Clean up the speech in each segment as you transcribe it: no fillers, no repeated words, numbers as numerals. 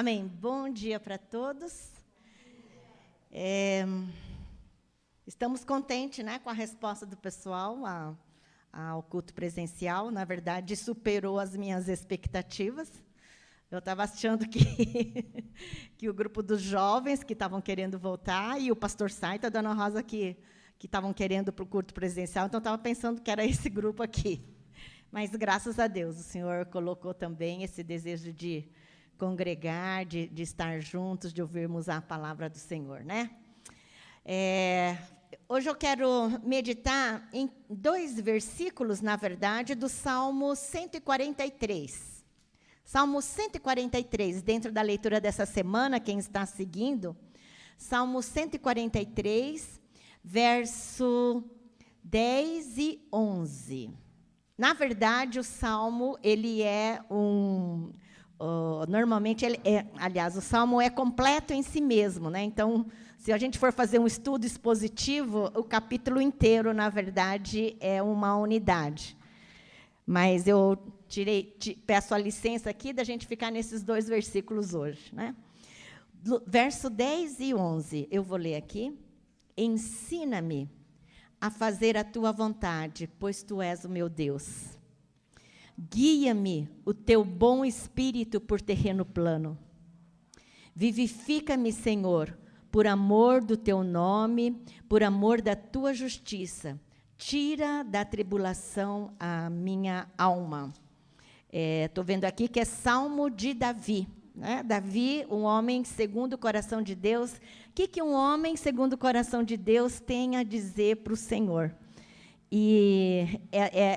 Amém. Bom dia para todos. Estamos contentes, né, com a resposta do pessoal ao culto presencial. Na verdade, superou as minhas expectativas. Eu estava achando que o grupo dos jovens que estavam querendo voltar e o pastor Saita e a dona Rosa que estavam querendo para o culto presencial. Então, eu estava pensando que era esse grupo aqui. Mas, graças a Deus, o Senhor colocou também esse desejo de congregar, de estar juntos, de ouvirmos a palavra do Senhor, né? Hoje eu quero meditar em 2 versículos, na verdade, do Salmo 143. Salmo 143, dentro da leitura dessa semana, quem está seguindo, Salmo 143, verso 10 e 11. Na verdade, o Salmo, ele é normalmente, o Salmo é completo em si mesmo, né? Então, se a gente for fazer um estudo expositivo, o capítulo inteiro, na verdade, é uma unidade. Mas eu peço a licença aqui da gente ficar nesses 2 versículos hoje, né? Verso 10 e 11, eu vou ler aqui. Ensina-me a fazer a tua vontade, pois tu és o meu Deus. Guia-me o teu bom espírito por terreno plano. Vivifica-me, Senhor, por amor do teu nome, por amor da tua justiça. Tira da tribulação a minha alma. Estou vendo aqui que é Salmo de Davi, né? Davi, um homem segundo o coração de Deus. O que um homem segundo o coração de Deus tem a dizer para o Senhor? E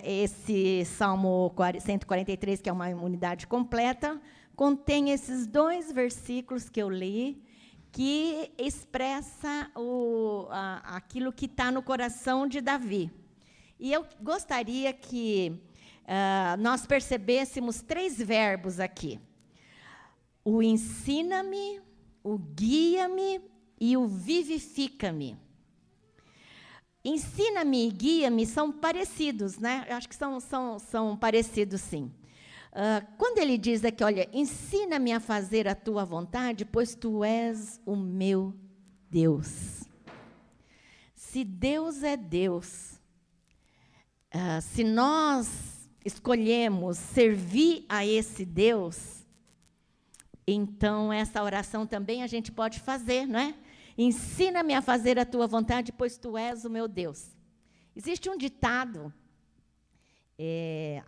esse Salmo 143, que é uma unidade completa, contém esses 2 versículos que eu li, que expressa aquilo que está no coração de Davi. E eu gostaria que nós percebêssemos 3 verbos aqui. O ensina-me, o guia-me e o vivifica-me. Ensina-me e guia-me são parecidos, né? Eu acho que são parecidos, sim. Quando ele diz aqui, olha, ensina-me a fazer a tua vontade, pois tu és o meu Deus. Se Deus é Deus, se nós escolhemos servir a esse Deus, então essa oração também a gente pode fazer, não é? Ensina-me a fazer a tua vontade, pois tu és o meu Deus. Existe um ditado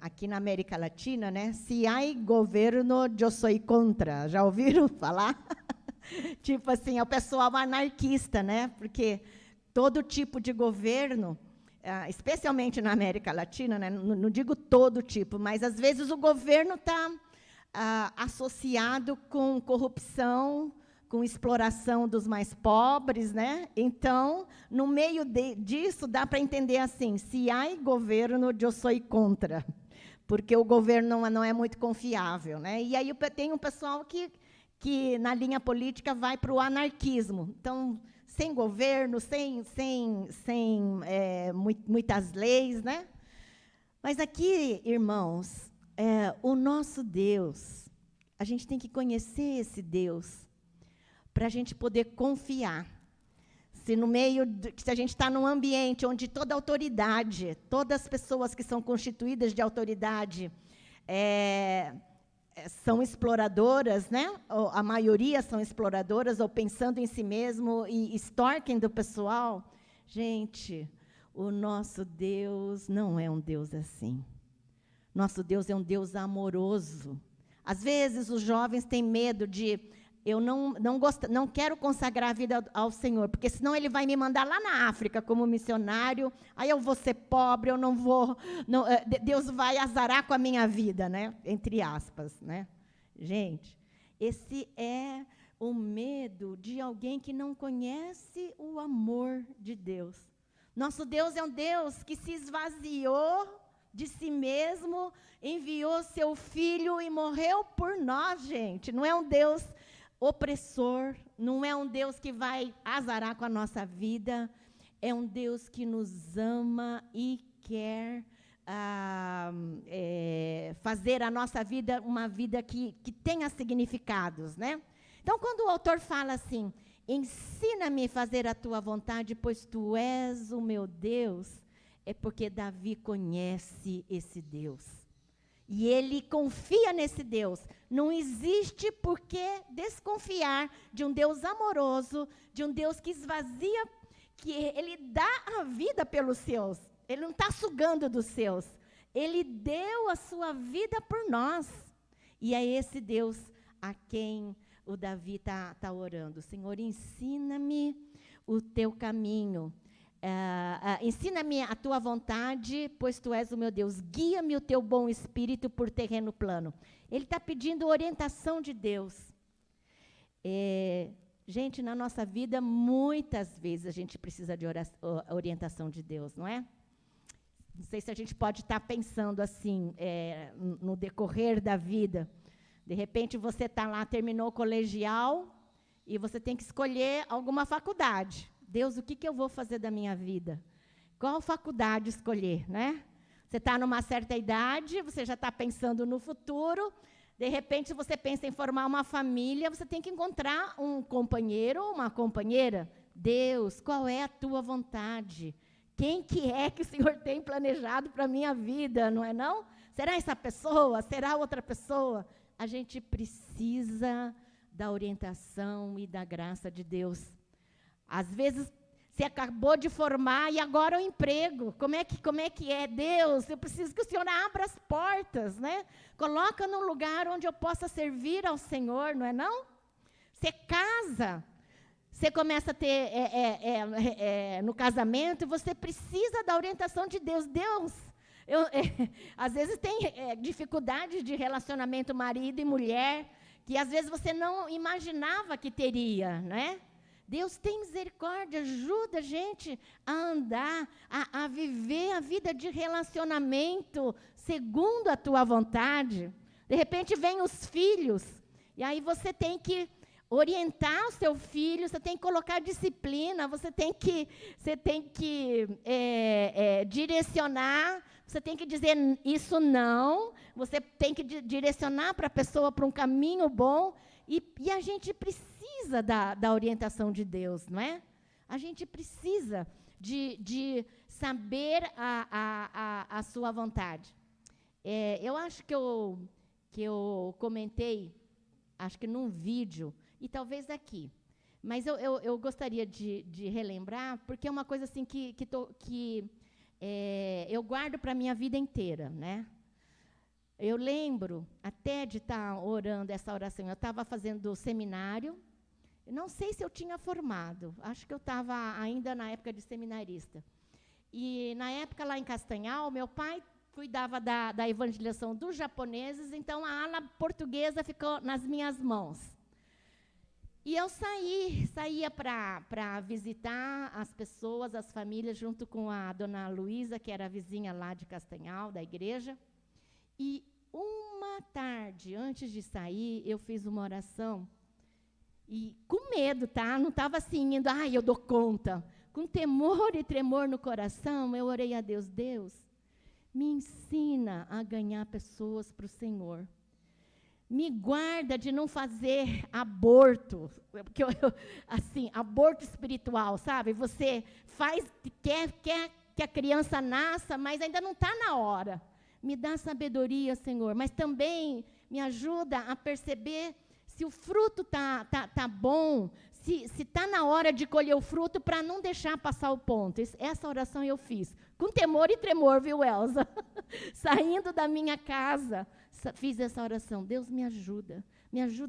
aqui na América Latina, né? Se há governo, eu sou contra. Já ouviram falar? Tipo assim, é o pessoal anarquista, né? Porque todo tipo de governo, especialmente na América Latina, né? Não digo todo tipo, mas às vezes o governo está associado com corrupção, com exploração dos mais pobres, né? Então, no meio disso, dá para entender assim, se há governo, eu sou contra, porque o governo não é muito confiável, né? E aí tem um pessoal que na linha política vai para o anarquismo. Então, sem governo, sem muitas leis, né? Mas aqui, irmãos, o nosso Deus, a gente tem que conhecer esse Deus, para a gente poder confiar. Se a gente está num ambiente onde toda autoridade, todas as pessoas que são constituídas de autoridade são exploradoras, né? Ou a maioria são exploradoras, ou pensando em si mesmo e extorquem do pessoal. Gente, o nosso Deus não é um Deus assim. Nosso Deus é um Deus amoroso. Às vezes os jovens têm medo de eu não quero consagrar a vida ao Senhor, porque senão Ele vai me mandar lá na África como missionário, aí eu vou ser pobre, eu não vou... Deus vai azarar com a minha vida, né? Entre aspas, né? Gente, esse é o medo de alguém que não conhece o amor de Deus. Nosso Deus é um Deus que se esvaziou de si mesmo, enviou seu Filho e morreu por nós, gente. Não é um Deus opressor, não é um Deus que vai azarar com a nossa vida, é um Deus que nos ama e quer fazer a nossa vida uma vida que tenha significados, né? Então, quando o autor fala assim, ensina-me a fazer a tua vontade, pois tu és o meu Deus, é porque Davi conhece esse Deus. E ele confia nesse Deus. Não existe por que desconfiar de um Deus amoroso, de um Deus que esvazia, que ele dá a vida pelos seus. Ele não está sugando dos seus. Ele deu a sua vida por nós. E é esse Deus a quem o Davi está orando. Senhor, ensina-me o teu caminho. Ensina-me a tua vontade, pois tu és o meu Deus. Guia-me o teu bom espírito por terreno plano. Ele está pedindo orientação de Deus. Gente, na nossa vida, muitas vezes a gente precisa de orientação de Deus, não é? Não sei se a gente pode estar pensando assim, no decorrer da vida. De repente, você está lá, terminou o colegial, e você tem que escolher alguma faculdade. Deus, o que eu vou fazer da minha vida? Qual faculdade escolher, né? Você está numa certa idade, você já está pensando no futuro, de repente você pensa em formar uma família, você tem que encontrar um companheiro ou uma companheira. Deus, qual é a tua vontade? Quem que é que o Senhor tem planejado para a minha vida, não é não? Será essa pessoa? Será outra pessoa? A gente precisa da orientação e da graça de Deus. Às vezes, você acabou de formar e agora é o emprego. Como é que é? Deus, eu preciso que o Senhor abra as portas, né? Coloca num lugar onde eu possa servir ao Senhor, não é não? Você casa, você começa a ter, no casamento, você precisa da orientação de Deus. Deus, às vezes tem dificuldade de relacionamento marido e mulher, que às vezes você não imaginava que teria, né? Deus tem misericórdia, ajuda a gente a andar, a viver a vida de relacionamento segundo a tua vontade. De repente vem os filhos, e aí você tem que orientar o seu filho, você tem que colocar disciplina, você tem que direcionar, você tem que dizer isso não, você tem que direcionar para a pessoa para um caminho bom, e a gente precisa da orientação de Deus, não é? A gente precisa de saber a sua vontade. Eu acho que eu comentei, acho que num vídeo, e talvez aqui, mas eu gostaria de relembrar, porque é uma coisa assim que eu guardo para a minha vida inteira, né? Eu lembro até de estar orando essa oração. Eu estava fazendo seminário, não sei se eu tinha formado, acho que eu estava ainda na época de seminarista. E na época lá em Castanhal, meu pai cuidava da evangelização dos japoneses, então a ala portuguesa ficou nas minhas mãos. E eu saía para visitar as pessoas, as famílias, junto com a dona Luísa, que era a vizinha lá de Castanhal, da igreja. E uma tarde, antes de sair, eu fiz uma oração, e com medo, tá? Não estava assim, indo, eu dou conta. Com temor e tremor no coração, eu orei a Deus, Deus, me ensina a ganhar pessoas para o Senhor. Me guarda de não fazer aborto, porque assim, aborto espiritual, sabe? Você quer que a criança nasça, mas ainda não está na hora. Me dá sabedoria, Senhor, mas também me ajuda a perceber se o fruto tá bom, se está na hora de colher o fruto, para não deixar passar o ponto. Essa oração eu fiz, com temor e tremor, viu, Elza? Saindo da minha casa, fiz essa oração. Deus, me ajuda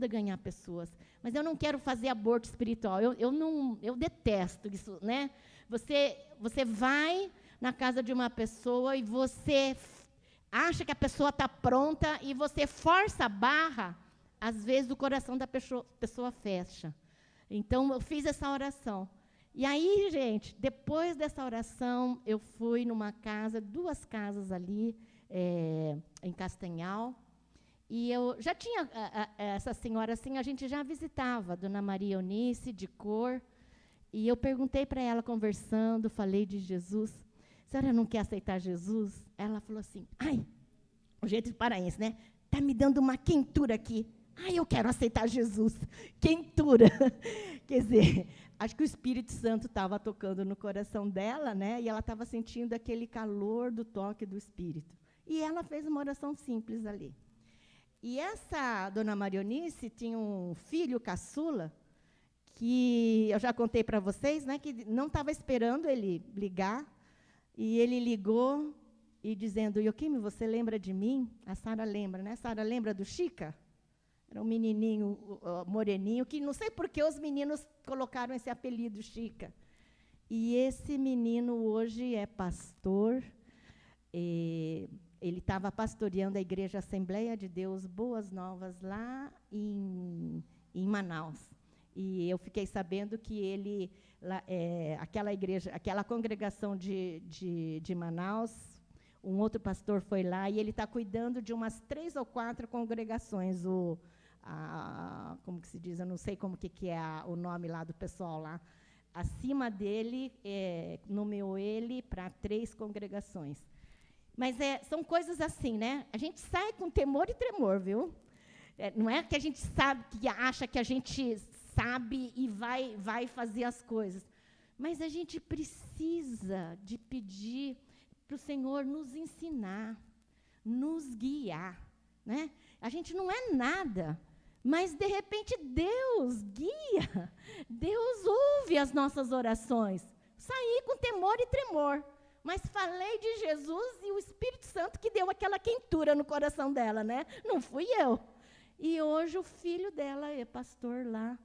a ganhar pessoas. Mas eu não quero fazer aborto espiritual, eu detesto isso, né? Você vai na casa de uma pessoa e você acha que a pessoa está pronta e você força a barra, às vezes o coração da pessoa fecha. Então, eu fiz essa oração. E aí, gente, depois dessa oração, eu fui numa casa, 2 casas ali, em Castanhal, e eu já tinha, essa senhora assim, a gente já visitava, Dona Maria Eunice, de Cor, e eu perguntei para ela, conversando, falei de Jesus, a senhora não quer aceitar Jesus? Ela falou assim, o jeito de paraense, né? Está me dando uma quentura aqui. Eu quero aceitar Jesus. Quentura. Quer dizer, acho que o Espírito Santo estava tocando no coração dela, né? E ela estava sentindo aquele calor do toque do Espírito. E ela fez uma oração simples ali. E essa dona Marionice tinha um filho caçula, que eu já contei para vocês, né? Que não estava esperando ele ligar. E ele ligou e dizendo, Ioquime, você lembra de mim? A Sara lembra, né? Sara lembra do Chica? Era um menininho moreninho, que não sei por que os meninos colocaram esse apelido, Chica. E esse menino hoje é pastor. Ele estava pastoreando a Igreja Assembleia de Deus Boas Novas, lá em Manaus. E eu fiquei sabendo que ele, aquela igreja, aquela congregação de Manaus, um outro pastor foi lá, e ele está cuidando de umas 3 ou 4 congregações. Como que se diz? Eu não sei como que é o nome lá do pessoal lá. Acima dele, nomeou ele para 3 congregações. Mas são coisas assim, né? A gente sai com temor e tremor, viu? Não é que a gente sabe, que acha que a gente sabe e vai fazer as coisas. Mas a gente precisa de pedir para o Senhor nos ensinar, nos guiar, né? A gente não é nada, mas, de repente, Deus guia, Deus ouve as nossas orações. Saí com temor e tremor, mas falei de Jesus e o Espírito Santo que deu aquela quentura no coração dela, né? Não fui eu. E hoje o filho dela é pastor lá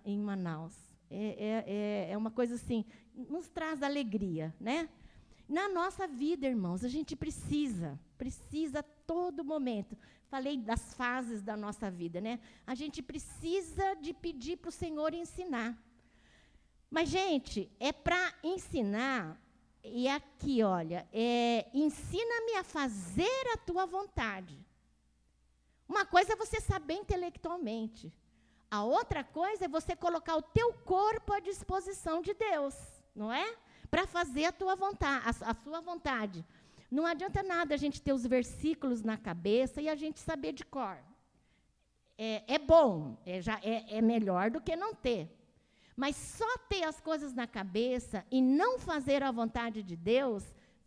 em Manaus. É uma coisa assim, nos traz alegria, né? Na nossa vida, irmãos, a gente precisa a todo momento. Falei das fases da nossa vida, né? A gente precisa de pedir para o Senhor ensinar. Mas, gente, é para ensinar, e aqui, olha, ensina-me a fazer a tua vontade. Uma coisa é você saber intelectualmente. A outra coisa é você colocar o teu corpo à disposição de Deus, não é? Para fazer a tua vontade, a sua vontade. Não adianta nada a gente ter os versículos na cabeça e a gente saber de cor. É bom, é melhor do que não ter. Mas só ter as coisas na cabeça e não fazer a vontade de Deus,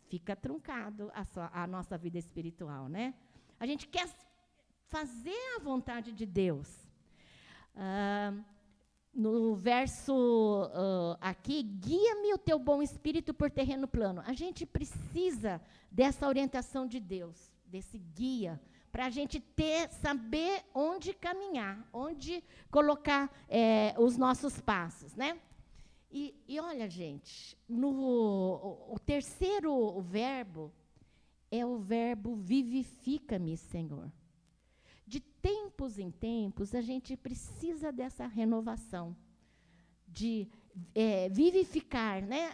fica truncado a nossa vida espiritual, né? A gente quer fazer a vontade de Deus. No verso aqui, guia-me o teu bom espírito por terreno plano. A gente precisa dessa orientação de Deus, desse guia, para a gente saber onde caminhar, onde colocar os nossos passos, né? E olha, gente, o terceiro verbo é o verbo vivifica-me, Senhor. De tempos em tempos, a gente precisa dessa renovação, de vivificar, né?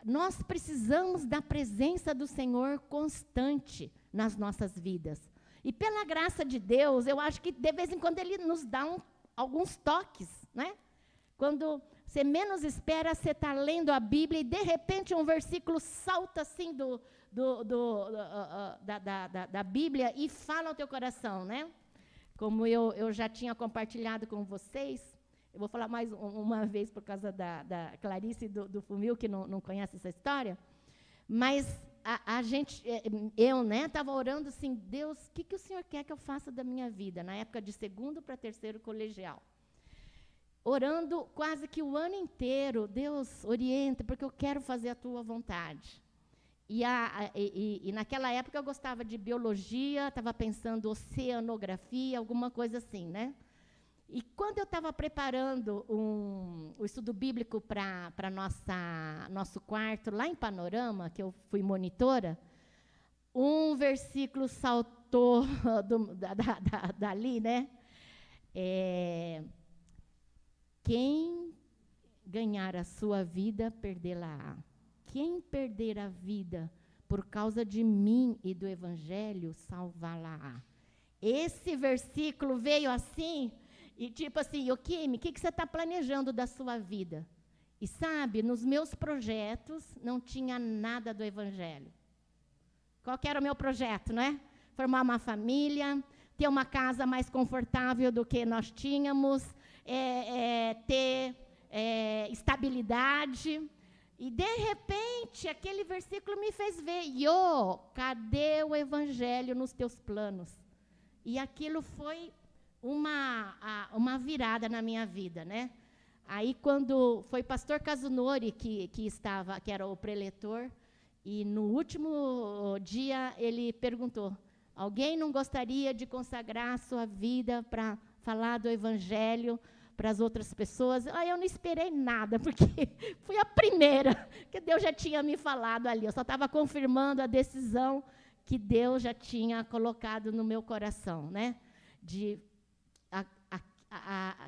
Nós precisamos da presença do Senhor constante nas nossas vidas. E pela graça de Deus, eu acho que de vez em quando Ele nos dá alguns toques, né? Quando você menos espera, você está lendo a Bíblia e de repente um versículo salta assim da Bíblia e fala ao teu coração, né? Como eu já tinha compartilhado com vocês, eu vou falar mais uma vez por causa da Clarice e do Fumil, que não conhece essa história, mas a gente, eu, né, estava orando assim, Deus, o que o Senhor quer que eu faça da minha vida? Na época de 2º para 3º colegial. Orando quase que o ano inteiro, Deus, orienta, porque eu quero fazer a tua vontade. E naquela época eu gostava de biologia, estava pensando oceanografia, alguma coisa assim, né? E quando eu estava preparando o estudo bíblico para nosso quarto, lá em Panorama, que eu fui monitora, um versículo saltou dali, né? Quem ganhar a sua vida, perdê-la-á. Quem perder a vida por causa de mim e do Evangelho, salvá-la-á. Esse versículo veio assim, e tipo assim, Ioquime, o que você está planejando da sua vida? E sabe, nos meus projetos não tinha nada do Evangelho. Qual que era o meu projeto, não é? Formar uma família, ter uma casa mais confortável do que nós tínhamos, ter estabilidade. E, de repente, aquele versículo me fez ver, cadê o evangelho nos teus planos? E aquilo foi uma virada na minha vida, né? Aí, quando foi pastor Kazunori que era o preletor, e no último dia ele perguntou, alguém não gostaria de consagrar a sua vida para falar do evangelho para as outras pessoas? Eu não esperei nada, porque fui a primeira, que Deus já tinha me falado ali. Eu só estava confirmando a decisão que Deus já tinha colocado no meu coração, né?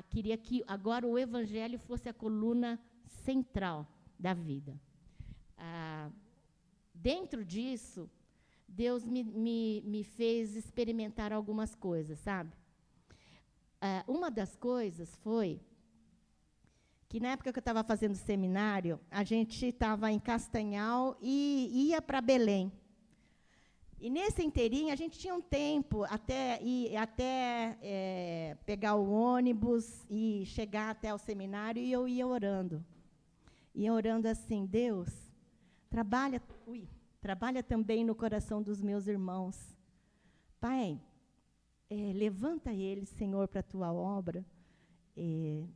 Queria que agora o evangelho fosse a coluna central da vida. Dentro disso, Deus me fez experimentar algumas coisas, sabe? Uma das coisas foi que, na época que eu estava fazendo seminário, a gente estava em Castanhal e ia para Belém. E, nesse inteirinho, a gente tinha um tempo até pegar o ônibus e chegar até o seminário, e eu ia orando. Ia orando assim, Deus, trabalha também no coração dos meus irmãos. Pai, levanta eles, Senhor, para a tua obra.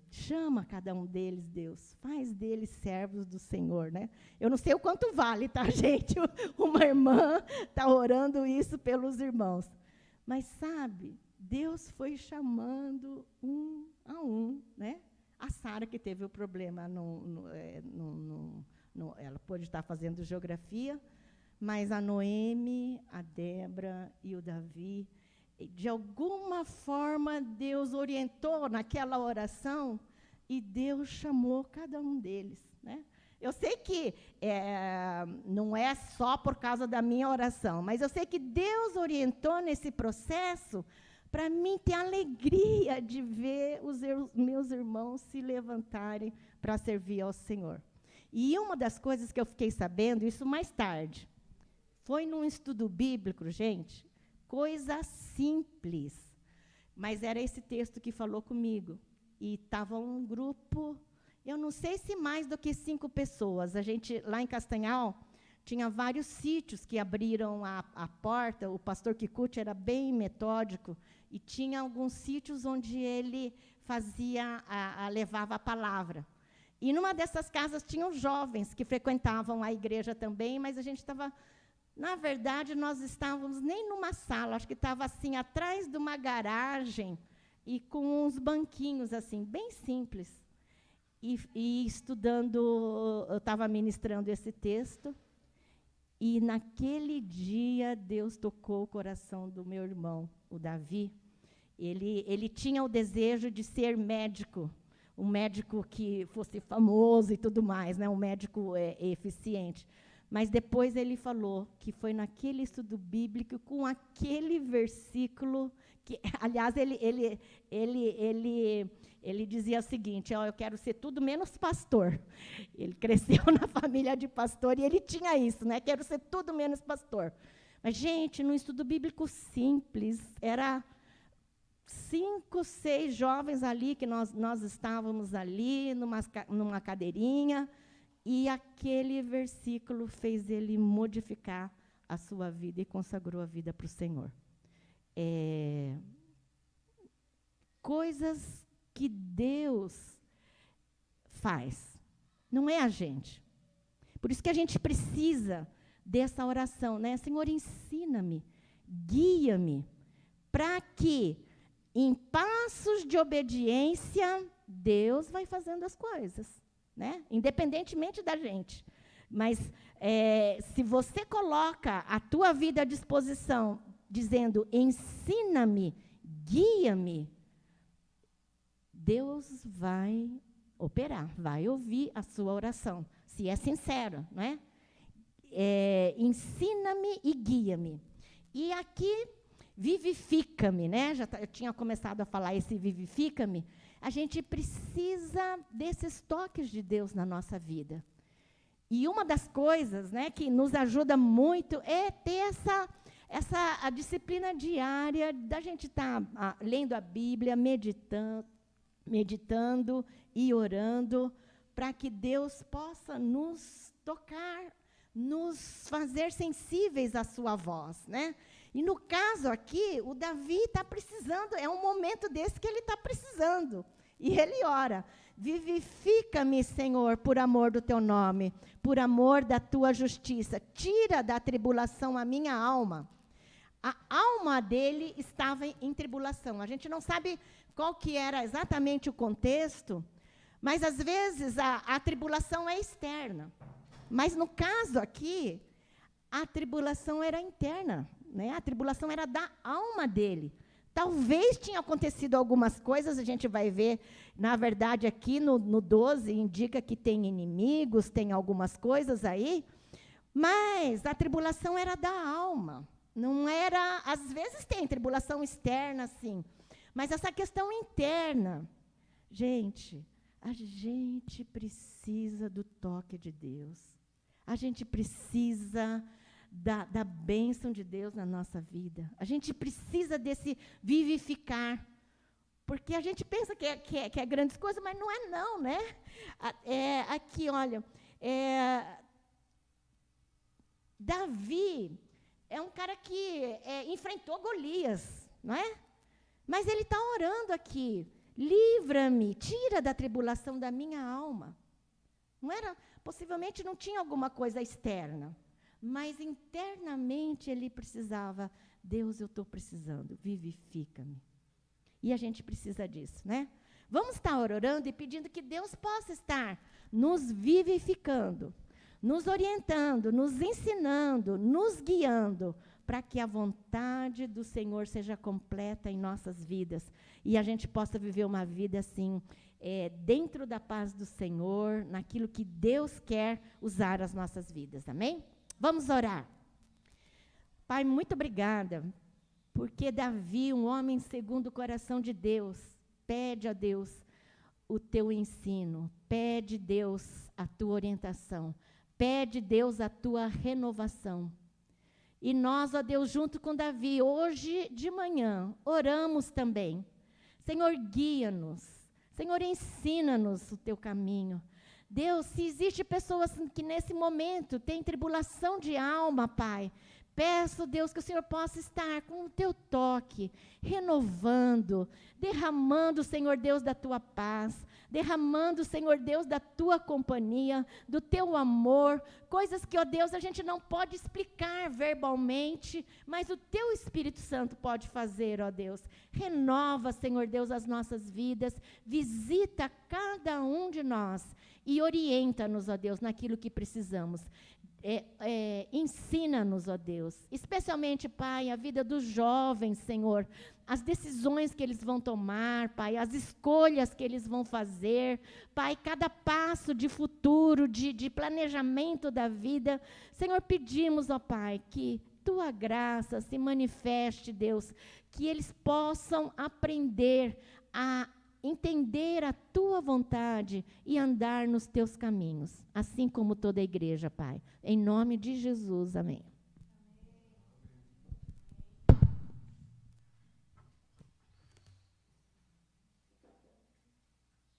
Chama cada um deles, Deus. Faz deles servos do Senhor, né? Eu não sei o quanto vale, tá, gente? Uma irmã está orando isso pelos irmãos. Mas, sabe, Deus foi chamando um a um, né? A Sara, que teve o problema, ela pôde estar fazendo geografia, mas a Noemi, a Débora e o Davi, de alguma forma, Deus orientou naquela oração e Deus chamou cada um deles, né? Eu sei que não é só por causa da minha oração, mas eu sei que Deus orientou nesse processo para mim ter alegria de ver os meus irmãos se levantarem para servir ao Senhor. E uma das coisas que eu fiquei sabendo, isso mais tarde, foi num estudo bíblico, gente, coisa simples, mas era esse texto que falou comigo. E estava um grupo, eu não sei se mais do que 5 pessoas. A gente, lá em Castanhal, tinha vários sítios que abriram a porta. O pastor Kikuchi era bem metódico, e tinha alguns sítios onde ele levava a palavra. E numa dessas casas tinham jovens que frequentavam a igreja também, mas a gente estava... Na verdade, nós estávamos nem numa sala, acho que estava assim, atrás de uma garagem, e com uns banquinhos, assim, bem simples. E estudando, eu estava ministrando esse texto, e naquele dia, Deus tocou o coração do meu irmão, o Davi. Ele tinha o desejo de ser médico, um médico que fosse famoso e tudo mais, né, um médico eficiente. Mas depois ele falou que foi naquele estudo bíblico, com aquele versículo, que, aliás, ele dizia o seguinte, eu quero ser tudo menos pastor. Ele cresceu na família de pastor e ele tinha isso, né? Quero ser tudo menos pastor. Mas, gente, num estudo bíblico simples, era 5, 6 jovens ali, que nós estávamos ali, numa cadeirinha, e aquele versículo fez ele modificar a sua vida e consagrou a vida para o Senhor. Coisas que Deus faz, não é a gente. Por isso que a gente precisa dessa oração, né? Senhor, ensina-me, guia-me, para que, em passos de obediência, Deus vai fazendo as coisas. Né? Independentemente da gente. Mas se você coloca a tua vida à disposição, dizendo, ensina-me, guia-me, Deus vai operar, vai ouvir a sua oração, se é sincero, não é? Ensina-me e guia-me. E aqui, vivifica-me, né? Eu tinha começado a falar esse vivifica-me. A gente precisa desses toques de Deus na nossa vida. E uma das coisas, né, que nos ajuda muito é ter a disciplina diária da gente estar lendo a Bíblia, meditando e orando, para que Deus possa nos tocar, nos fazer sensíveis à sua voz, né? E no caso aqui, o Davi está precisando, é um momento desse que ele está precisando. E ele ora: vivifica-me, Senhor, por amor do teu nome, por amor da tua justiça. Tira da tribulação a minha alma. A alma dele estava em tribulação. A gente não sabe qual que era exatamente o contexto, mas às vezes a tribulação é externa. Mas no caso aqui, a tribulação era interna, né? A tribulação era da alma dele. Talvez tinha acontecido algumas coisas, a gente vai ver, na verdade, aqui no 12, indica que tem inimigos, tem algumas coisas aí, mas a tribulação era da alma, não era, às vezes tem tribulação externa, sim, mas essa questão interna, gente, a gente precisa do toque de Deus, a gente precisa da bênção de Deus na nossa vida. A gente precisa desse vivificar. Porque a gente pensa que é grandes coisas, mas não é não, né? Aqui, olha, Davi é um cara que enfrentou Golias, não é? Mas ele está orando aqui. Livra-me, tira da tribulação da minha alma. Não era, possivelmente não tinha alguma coisa externa. Mas internamente ele precisava, Deus, eu estou precisando, vivifica-me. E a gente precisa disso, né? Vamos estar orando e pedindo que Deus possa estar nos vivificando, nos orientando, nos ensinando, nos guiando, para que a vontade do Senhor seja completa em nossas vidas. E a gente possa viver uma vida assim, dentro da paz do Senhor, naquilo que Deus quer usar as nossas vidas, amém? Vamos orar. Pai, muito obrigada, porque Davi, um homem segundo o coração de Deus, pede a Deus o teu ensino, pede, Deus, a tua orientação, pede, Deus, a tua renovação. E nós, ó Deus, junto com Davi, hoje de manhã, oramos também. Senhor, guia-nos. Senhor, ensina-nos o teu caminho. Deus, se existe pessoas que nesse momento têm tribulação de alma, Pai, peço, Deus, que o Senhor possa estar com o teu toque, renovando, derramando, Senhor Deus, da tua paz, derramando, Senhor Deus, da tua companhia, do teu amor, coisas que, ó Deus, a gente não pode explicar verbalmente, mas o teu Espírito Santo pode fazer, ó Deus. Renova, Senhor Deus, as nossas vidas, visita cada um de nós e orienta-nos, ó Deus, naquilo que precisamos. Ensina-nos, ó Deus, especialmente, Pai, a vida dos jovens, Senhor, as decisões que eles vão tomar, Pai, as escolhas que eles vão fazer, Pai, cada passo de futuro, de planejamento da vida. Senhor, pedimos, ó Pai, que tua graça se manifeste, Deus, que eles possam aprender a entender a tua vontade e andar nos teus caminhos, assim como toda a igreja, Pai. Em nome de Jesus, amém.